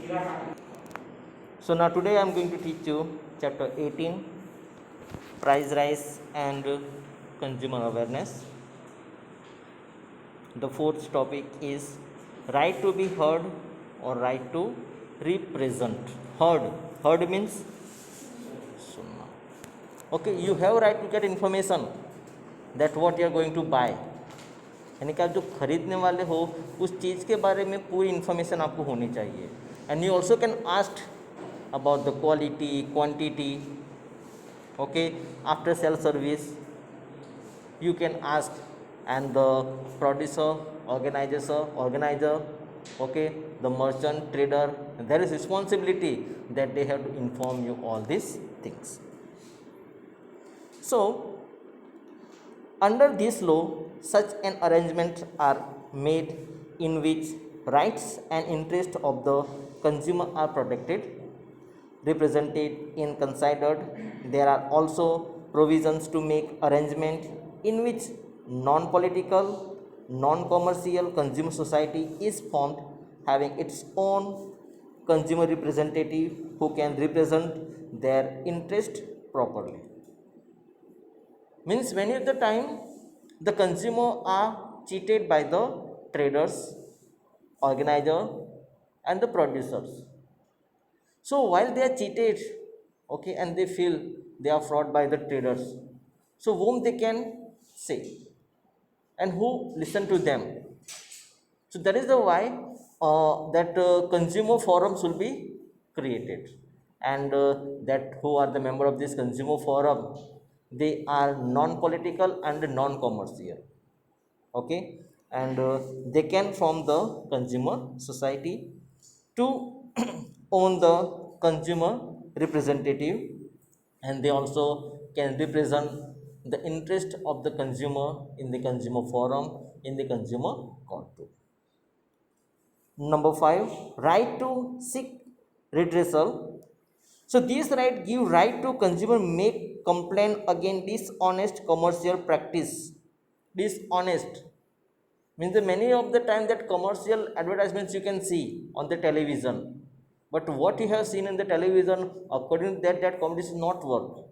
So now today I am going to teach you chapter 18, price rise and consumer awareness. The fourth topic is right to be heard or right to represent. Heard means सुनना. Okay, you have right to get information that what you are going to buy. यानी कि आप जो खरीदने वाले हो उस चीज़ के बारे में पूरी इन्फॉर्मेशन आपको होनी चाहिए. And you also can ask about the quality, quantity. Okay, after sale service you can ask, and the producer, organizer, okay, the merchant, trader, there is responsibility that they have to inform you all these things. So under this law such an arrangement are made in which rights and interests of the consumer are protected, represented in considered. There are also provisions to make arrangement in which non-political, non-commercial consumer society is formed, having its own consumer representative who can represent their interest properly. Means many of the time the consumer are cheated by the traders, organizer and the producers. So while they are cheated, okay, and they feel they are fraud by the traders, so whom they can say and who listen to them. So that is the why that consumer forums will be created, and that who are the member of this consumer forum, they are non-political and non-commercial, okay, and they can form the consumer society to own the consumer representative, and they also can represent the interest of the consumer in the consumer forum, in the consumer court too. Number 5, right to seek redressal. So these right give right to consumer make complaint against dishonest commercial practice. Dishonest means the many of the time that commercial advertisements you can see on the television, but what you have seen in the television, according to that comedy is not work.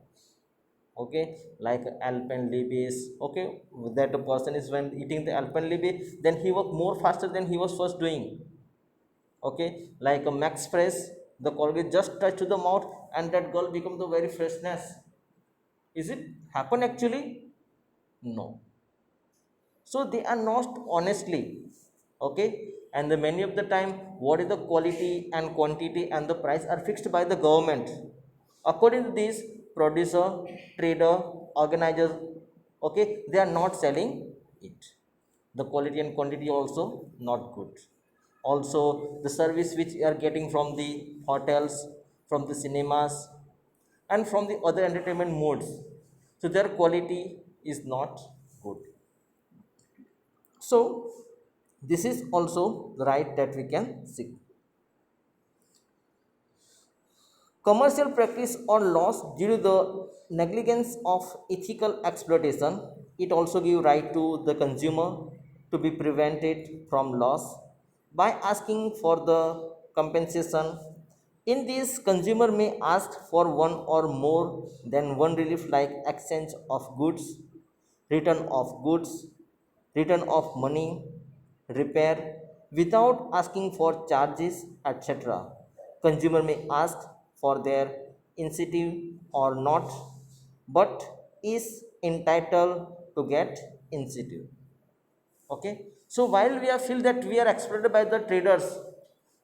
Okay, like Alpenlebes, okay, that a person is when eating the Alpenlebe, then he work more faster than he was first doing. Okay, like a Max Fresh, the Colgate just touch to the mouth and that girl become the very freshness. Is it happen actually? No. So they are not honestly, okay, and the many of the time what is the quality and quantity and the price are fixed by the government. According to this, producer, trader, organizers, okay, they are not selling it. The quality and quantity also not good. Also the service which you are getting from the hotels, from the cinemas and from the other entertainment modes, so their quality is not good. So this is also the right that we can seek. Commercial practice or loss due to the negligence of ethical exploitation, it also give right to the consumer to be prevented from loss by asking for the compensation. In this, consumer may ask for one or more than one relief, like exchange of goods, return of goods, return of money, repair, without asking for charges, etc. Consumer may ask for their incentive or not, but is entitled to get incentive. Okay, so while we are feel that we are exploited by the traders,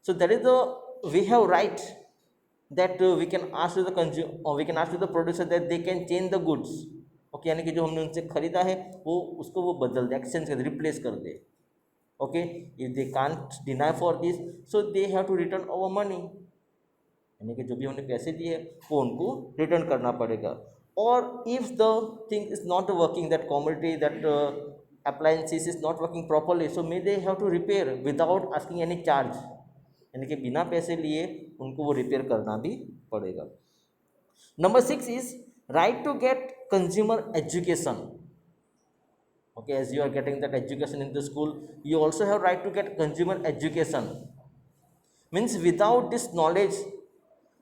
so that is the we have right that we can ask to the consumer, or we can ask to the producer that they can change the goods. Okay, यानी कि जो हमने उनसे खरीदा है वो उसको वो बदल दे, एक्सचेंज कर दे, रिप्लेस कर दे. Okay, if they can't deny for this, so they have to return our money, यानी कि जो भी हमने पैसे दिए वो उनको रिटर्न करना पड़ेगा. और if the thing is not working, that commodity, that appliances is not working properly, so may they have to repair without asking any charge, यानी कि बिना पैसे लिए उनको वो रिपेयर करना भी पड़ेगा. Number 6 is right to get consumer education. Okay, as you are getting that education in the school, you also have right to get consumer education. Means without this knowledge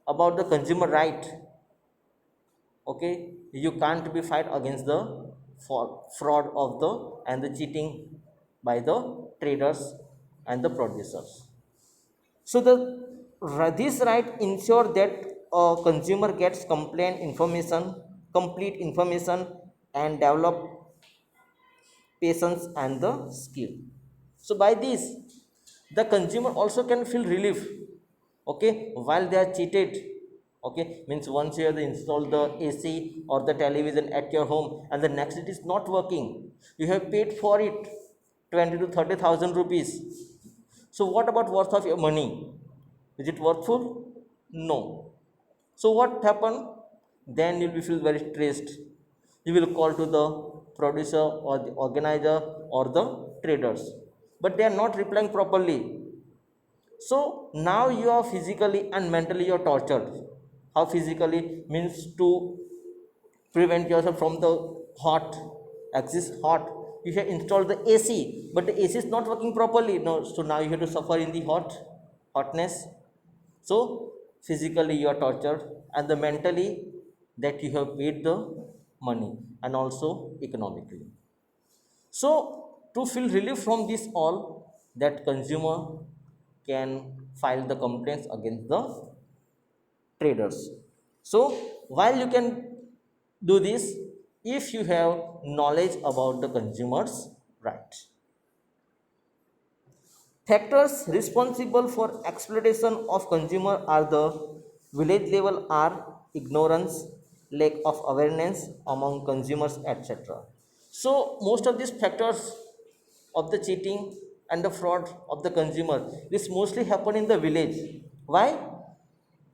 about the consumer right, okay, you can't be fight against the fraud of the and the cheating by the traders and the producers. So this right ensure that a consumer gets complete information, and develop patience and the skill. So by this, the consumer also can feel relief, okay, while they are cheated. Okay, means once you have installed the AC or the television at your home and the next it is not working, you have paid for it 20 to 30,000 rupees. So what about worth of your money? Is it worthful? No. So what happened? Then you'll be feel very stressed. You will call to the producer or the organizer or the traders, but they are not replying properly. So now you are physically and mentally you are tortured. How physically? Means to prevent yourself from the hot, exist hot. You have installed the AC, but the AC is not working properly. No, so now you have to suffer in the hotness. So physically you are tortured, and the mentally that you have paid the money, and also economically. So to feel relief from this all, that consumer can file the complaints against the traders. So while you can do this, if you have knowledge about the consumer's right. Factors responsible for exploitation of consumer are the village level are ignorance, lack of awareness among consumers, etc. So most of these factors of the cheating and the fraud of the consumer, this mostly happen in the village. Why?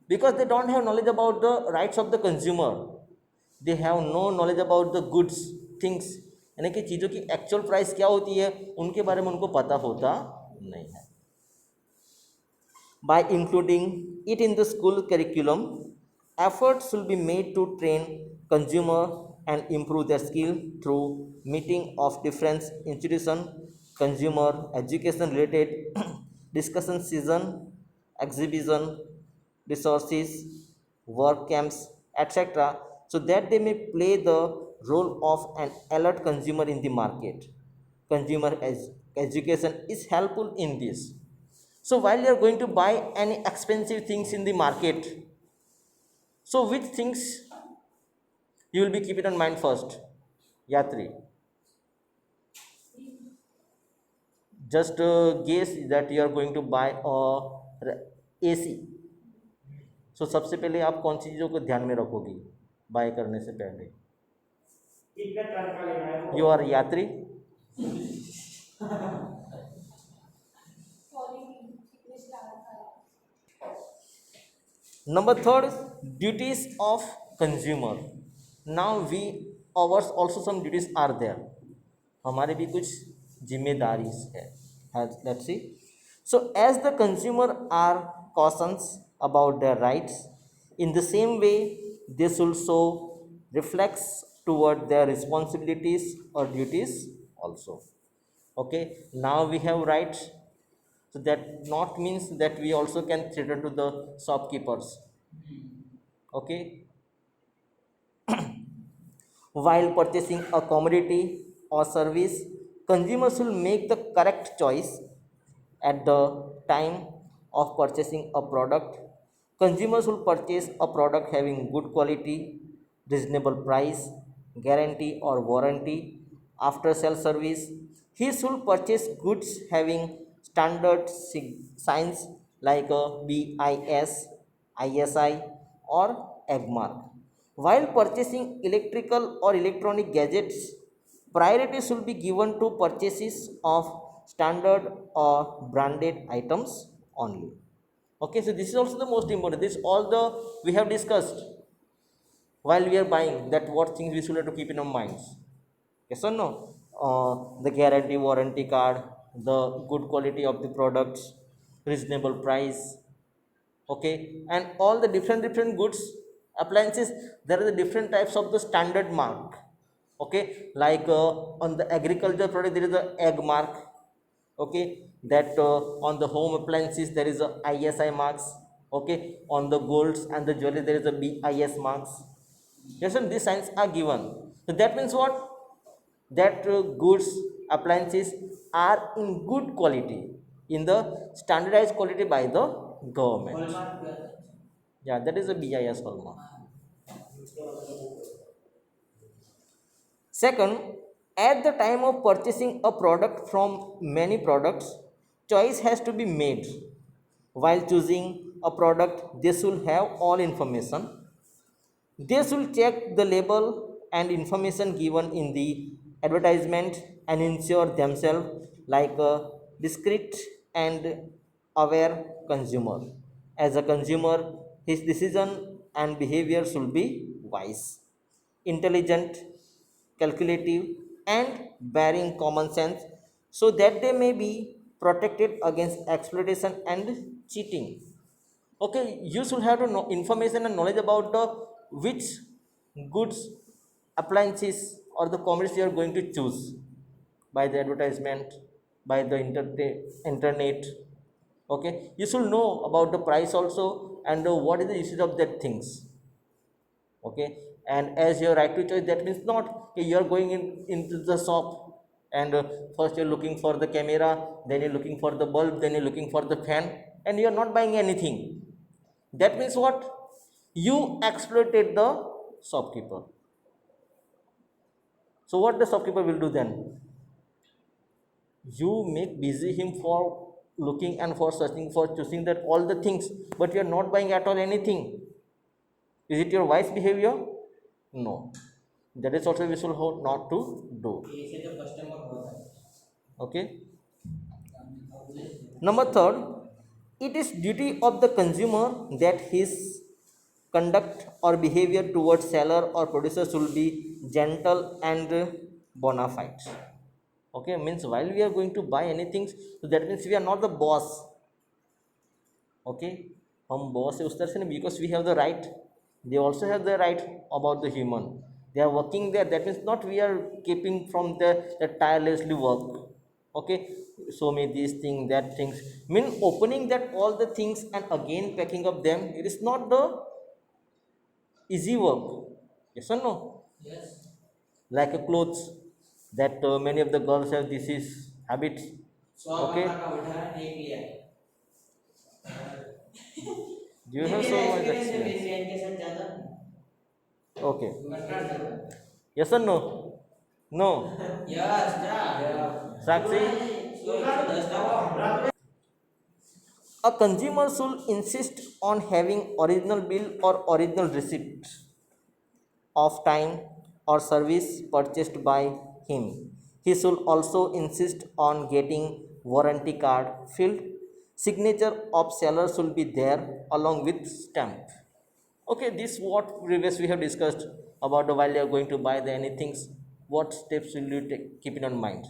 Because they don't have knowledge about the rights of the consumer. They have no knowledge about the goods things, यानी कि चीज़ों की actual price क्या होती है उनके बारे में उनको पता होता नहीं है. By including it in the school curriculum, efforts will be made to train consumer and improve their skill through meeting of different institution, consumer education related discussion season, exhibition, resources, work camps, etc., so that they may play the role of an alert consumer in the market. Education is helpful in this. So while you are going to buy any expensive things in the market, so which things you will be keeping in mind first? Yatri, just guess that you are going to buy a AC. So सबसे पहले आप कौन सी चीज़ों को ध्यान में रखोगी bye करने से पहले? You are यात्री. Number third, duties of consumer. Now we ours also some duties are there. हमारे भी कुछ जिम्मेदारी है. Let's see. So as the consumer are cautions about their rights, in the same way this also reflects toward their responsibilities or duties also. Okay, now we have rights, so that not means that we also can threaten to the shopkeepers. Okay, while purchasing a commodity or service, consumers will make the correct choice at the time of purchasing a product. Consumers will purchase a product having good quality, reasonable price, guarantee or warranty, after sale service. He should purchase goods having standard signs like a BIS, ISI or AGMARK. While purchasing electrical or electronic gadgets, priority should be given to purchases of standard or branded items only. Okay, so this is also the most important. This all the we have discussed while we are buying, that what things we should have to keep in our minds. Yes or no? The guarantee warranty card, the good quality of the products, reasonable price. Okay, and all the different goods appliances, there are the different types of the standard mark. Okay, like on the agriculture product there is the egg mark. Okay, that on the home appliances there is a ISI marks. Okay, on the golds and the jewelry there is a BIS marks. Yes, and these signs are given. So that means what? That goods appliances are in good quality, in the standardized quality by the government. Yeah, that is a BIS hallmark. Second, at the time of purchasing a product from many products, choice has to be made. While choosing a product, they should have all information. They should check the label and information given in the advertisement and ensure themselves like a discreet and aware consumer. As a consumer, his decision and behavior should be wise, intelligent, calculative, and bearing common sense so that they may be protected against exploitation and cheating. Okay, you should have to know information and knowledge about the which goods, appliances, or the commodities you are going to choose by the advertisement, by the internet. Okay, you should know about the price also and what is the usage of that things. Okay, and as your right to choice, that means not okay, you are going into the shop and first you're looking for the camera, then you're looking for the bulb, then you're looking for the fan, and you're not buying anything. That means what? You exploited the shopkeeper. So what the shopkeeper will do then? You make busy him for looking and for searching for choosing that all the things, but you're not buying at all anything. Is it your wise behavior? No. That is also we should hold not to do. Okay. Number third, it is duty of the consumer that his conduct or behavior towards seller or producer should be gentle and bona fide. Okay, means while we are going to buy anything, so that means we are not the boss. Okay, हम boss है उस तरह से नहीं, because we have the right, they also have the right about the human. They are working there, that means not we are keeping from the tirelessly work. Okay, so me these things, that things, mean opening that all the things and again packing up them, it is not the easy work. Yes or no? Like a clothes, that many of the girls have this is habits. Okay, do you have so much experience? Okay. Yes or no? No. Sakshi? A consumer should insist on having original bill or original receipt of time or service purchased by him. He should also insist on getting warranty card filled. Signature of seller should be there along with stamp. Okay, this what previous we have discussed about the while you are going to buy the anything, what steps will you take, keep it in mind.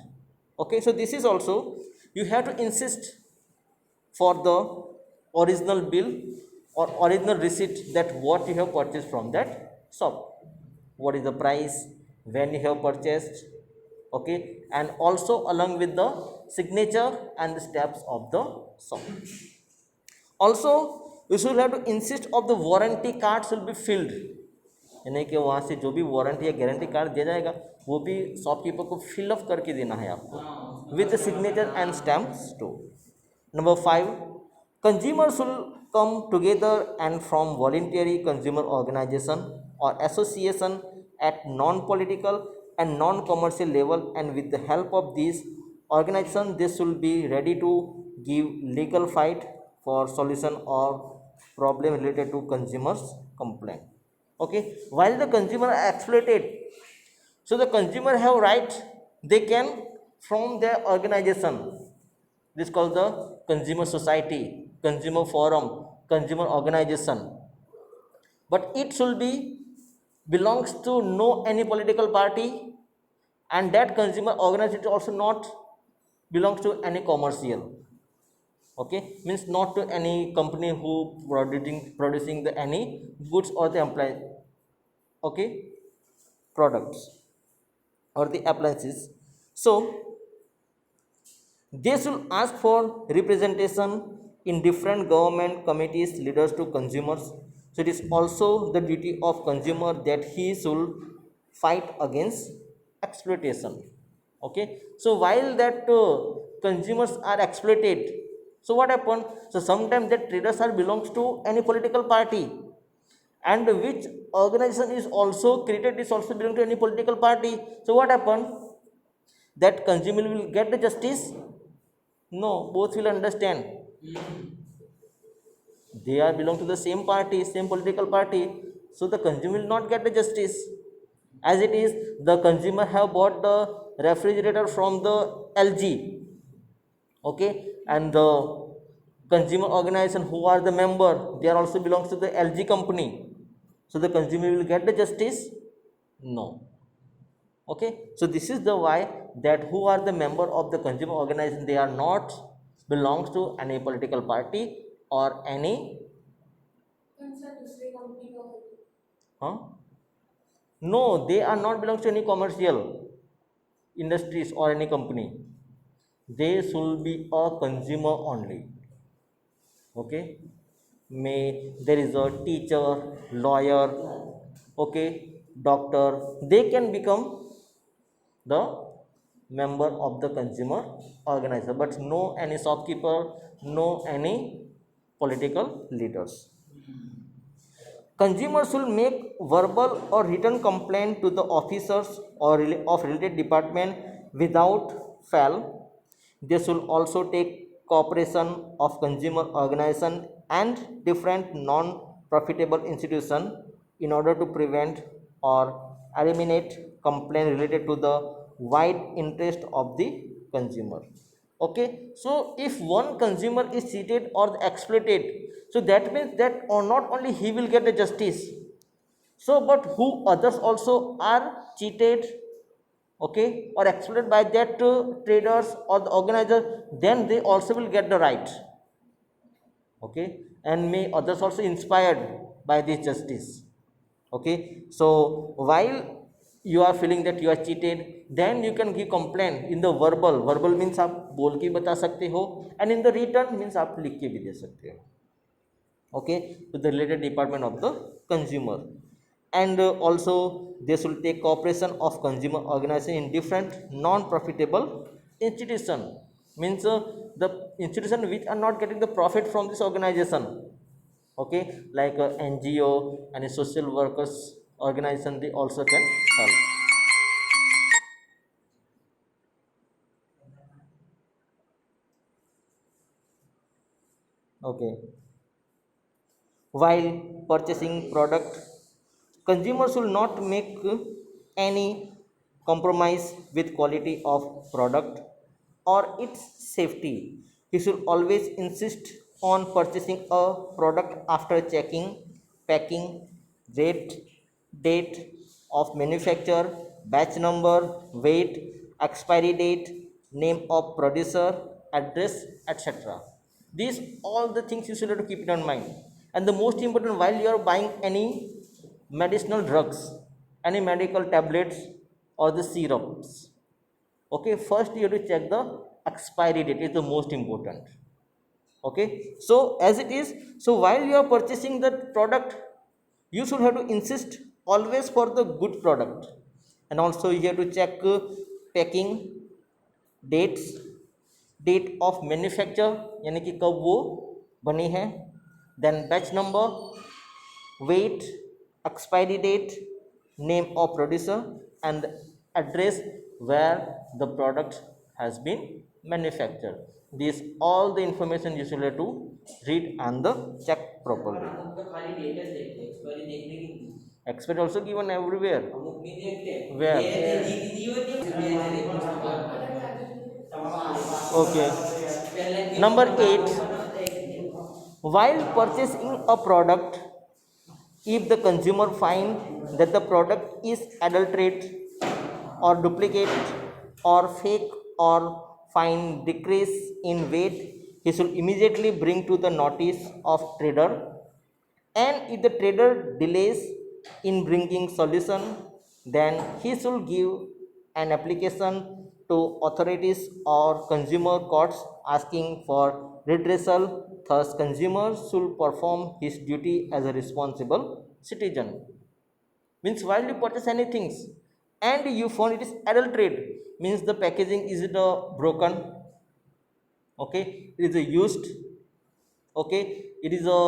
Okay, so this is also you have to insist for the original bill or original receipt that what you have purchased from that shop, what is the price, when you have purchased. Okay, and also along with the signature and the steps of the shop. Also you should have to insist of the warranty card should be filled, यानी कि वहाँ से जो भी warranty या guarantee card दिया जाएगा वो भी शॉपकीपर को फिल अप करके देना है आपको with the signature and stamps too. Number 5, consumers should come together and form voluntary consumer organization or association at non-political and non-commercial level, and with the help of these organizations they should be ready to give legal fight for solution or problem related to consumers complaint. Okay, while the consumer are exploited, so the consumer have right, they can form their organization. This is called the consumer society, consumer forum, consumer organization. But it should be belongs to no any political party, and that consumer organization also not belongs to any commercial. Okay, means not to any company who producing the any goods or the apply. Okay, products or the appliances. So They should ask for representation in different government committees leaders to consumers. So it is also the duty of consumer that he should fight against exploitation. Okay. So while that consumers are exploited, so what happened? So sometimes that traders are belongs to any political party, and which organization is also created is also belong to any political party. So what happened? That consumer will get the justice? No, both will understand. They are belong to the same party, same political party. So the consumer will not get the justice. As it is, the consumer have bought the refrigerator from the LG, okay, and the consumer organization who are the member, they are also belongs to the LG company. So the consumer will get the justice? No. Okay, so this is the why that who are the member of the consumer organization, they are not belongs to any political party or any huh? No, they are not belongs to any commercial industries or any company. They should be a consumer only. Okay, may there is a teacher, lawyer, okay, doctor, they can become the member of the consumer organizer, but no any shopkeeper, no any political leaders. Consumers should make verbal or written complaint to the officers or of related department without fail. They should also take cooperation of consumer organization and different non-profitable institution in order to prevent or eliminate complaint related to the wide interest of the consumer. Okay, so if one consumer is cheated or exploited, so that means that or not only he will get the justice, so but who others also are cheated, okay, or exploited by that traders or the organizer, then they also will get the right. Okay, and may others also inspired by this justice. Okay, so while you are feeling that you are cheated, then you can give complaint in the verbal means आप बोल के बता सकते हो, and in the written means आप लिख के भी दे सकते हो. Okay, to the related department of the consumer. And also they should take cooperation of consumer organization in different non-profitable institution, means the institution which are not getting the profit from this organization. Okay, like NGO and a social workers organization, they also can help. Okay, while purchasing product, consumers should not make any compromise with quality of product or its safety. He should always insist on purchasing a product after checking packing, rate, date of manufacture, batch number, weight, expiry date, name of producer, address, etc. These all the things you should have to keep it in mind. And the most important, while you are buying any medicinal drugs, any medical tablets or the syrups, okay, first you have to check the expiry date is the most important. Okay, so as it is, so while you are purchasing the product, you should have to insist always for the good product. And also you have to check packing, dates, date of manufacture यानी कि कब वो बनी है, then batch number, weight, expiry date, name of producer, and address where the product has been manufactured. These all the information you should have to read and the check properly. Expiry also given everywhere. Where? Okay. Number 8. While purchasing a product, if the consumer find that the product is adulterate or duplicate or fake or find decrease in weight, he should immediately bring to the notice of trader. And if the trader delays in bringing solution, then he should give an application to authorities or consumer courts asking for redressal. Thus, consumer should perform his duty as a responsible citizen. Means while you purchase anything and you found it is adulterated, means the packaging is it broken, okay, it is a used, okay, it is a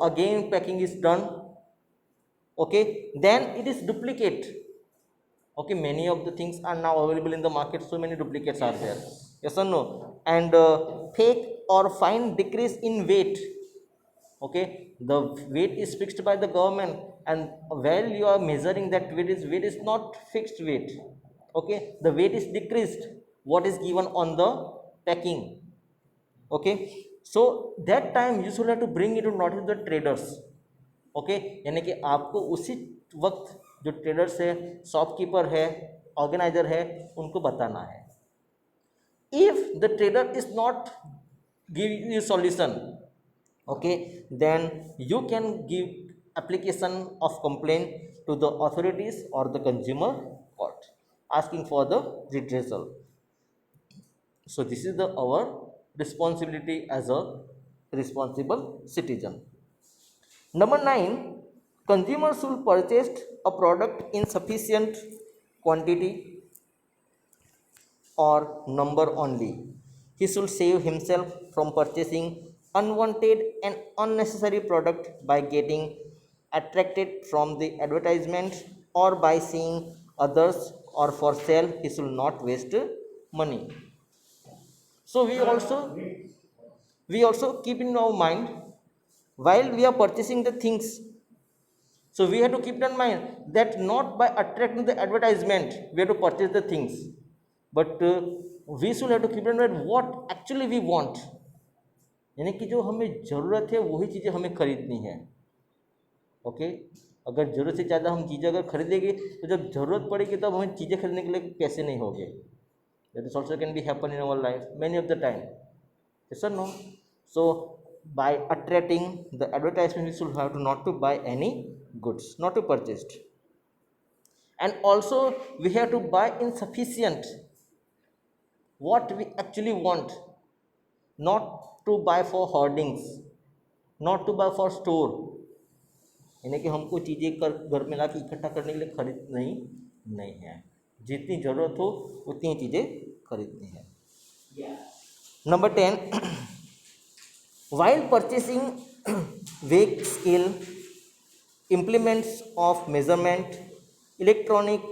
again packing is done, okay, then it is duplicate. Okay, many of the things are now available in the market, so many duplicates are there, yes or no? And fake or fine decrease in weight. Okay, the weight is fixed by the government, and while you are measuring that weight is not fixed weight. Okay, the weight is decreased what is given on the packing. Okay, so that time you should have to bring it to notice the traders. Okay, यानी कि आपको उसी वक्त जो traders है, shopkeeper है, organiser है, उनको बताना है. If the trader is not give you solution, okay, then you can give application of complaint to the authorities or the consumer court asking for the redressal. So this is the our responsibility as a responsible citizen. Number 9, consumer should purchase a product in sufficient quantity or number only. He should save himself from purchasing unwanted and unnecessary product by getting attracted from the advertisement or by seeing others or for sale. He should not waste money. So we also keep in our mind while we are purchasing the things. So we have to keep in mind that not by attracting the advertisement we have to purchase the things, but we should have to keep in mind what actually we want. यानी कि जो हमें ज़रूरत है वही चीज़ें हमें खरीदनी है. ओके, अगर ज़रूरत से ज़्यादा हम चीज़ें अगर खरीदेंगे तो जब ज़रूरत पड़ेगी तब हमें चीज़ें खरीदने के लिए पैसे नहीं होंगे. That is also can be happen in our life many of the time. Yes और no? So by attracting the advertisement we should have to not to buy any goods, not to purchase. And also we have to buy insufficient what we actually want, not to buy for hoardings, not to buy for store. यानी कि हमको चीज़ें घर में ला के इकट्ठा करने के लिए खरीद नहीं है. जितनी ज़रूरत हो उतनी चीज़ें खरीदनी है. Number 10, while purchasing weight scale, implements of measurement, electronic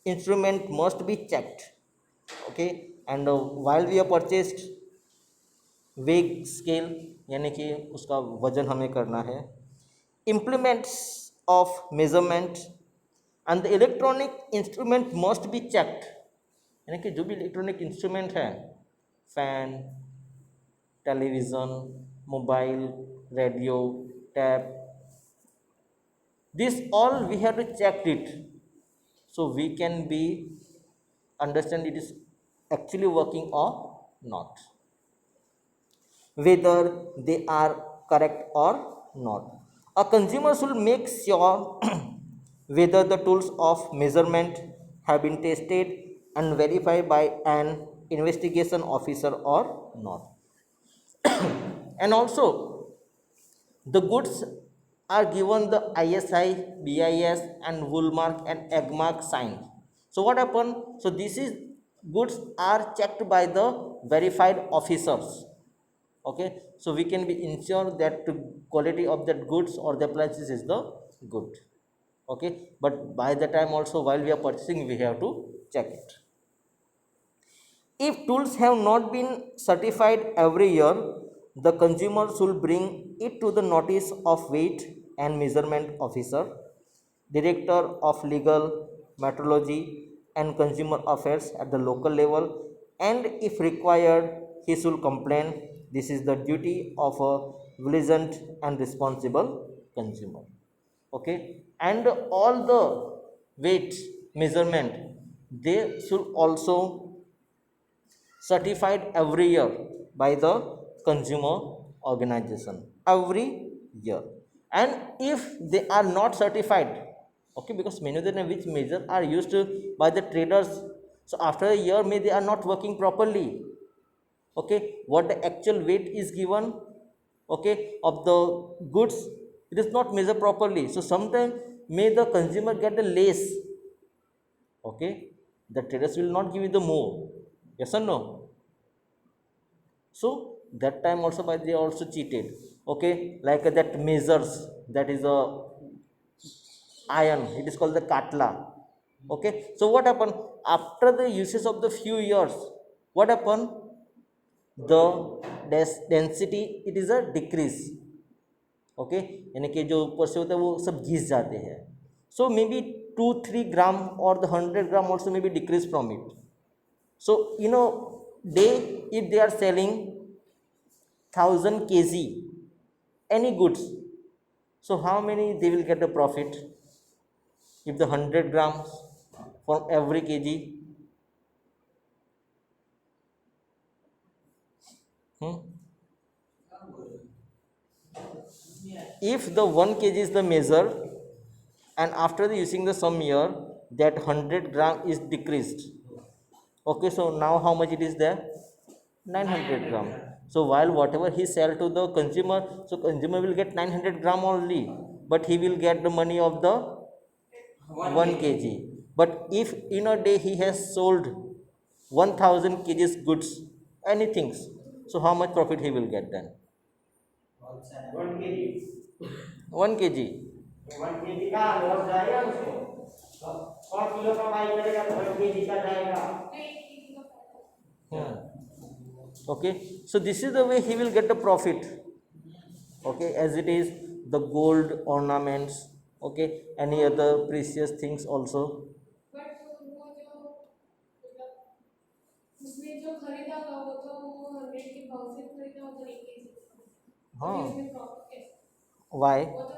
instrument must be checked. Okay, and while we are purchased weight scale यानी कि उसका वजन हमें करना है, implements of measurement and the electronic instrument must be checked. यानी कि जो भी इलेक्ट्रॉनिक इंस्ट्रूमेंट है, fan, television, mobile, radio, tab, this all we have to check it, so we can be understand it is actually working or not, whether they are correct or not. A consumer should make sure whether the tools of measurement have been tested and verified by an investigation officer or not. And also the goods are given the ISI, BIS and Woolmark and Eggmark sign. So what happened? So this is goods are checked by the verified officers. Okay, so we can be ensure that the quality of that goods or the appliances is the good. Okay, but by the time also while we are purchasing we have to check it. If tools have not been certified every year, the consumer should bring it to the notice of weight and measurement officer, director of legal, metrology and consumer affairs at the local level, and if required he should complain. This is the duty of a vigilant and responsible consumer. Okay, and all the weight measurement they should also certified every year by the consumer organization every year. And if they are not certified, okay, because many of them which measure are used by the traders So after a year, may they are not working properly. Okay, what the actual weight is given, okay, of the goods, it is not measured properly. So sometimes may the consumer get the less. Okay, the traders will not give you the more. Yes or no? So that time also by they also cheated. Okay, like that measures, that is a iron, it is called the katla. Okay, so what happened after the usage of the few years, what happened, the density it is a decrease. Okay, यानी कि जो ऊपर से होता है वो सब घिस जाते हैं. सो मे बी 2-3 ग्राम और the 100 gram also may be decrease from it. So in a day if they are selling 1000 kg any goods, so how many they will get the profit if the 100 grams from every kg? Hmm? If the 1 kg is the measure and after the using the some year that 100 gram is decreased, okay, so now how much it is there? 900 gram. So while whatever he sell to the consumer, so consumer will get 900 gram only, but he will get the money of the 1 kg. But if in a day he has sold 1000 kgs goods, anything, so how much profit he will get then? 1 kg. 1 kg का loss जाएगा उसको. 100 kilo कमाई करेगा तो 1 kg का जाएगा. Hmm. Okay, so this is the way he will get the profit. Okay, as it is the gold ornaments, okay, any other precious things also. But वो जो मतलब उसमें जो खरीदा होगा वो तो वो 100 के भाव से खरीदा होगा 1 केजी. हाँ. उसमें प्रॉफिट कैसे? Why? वो तो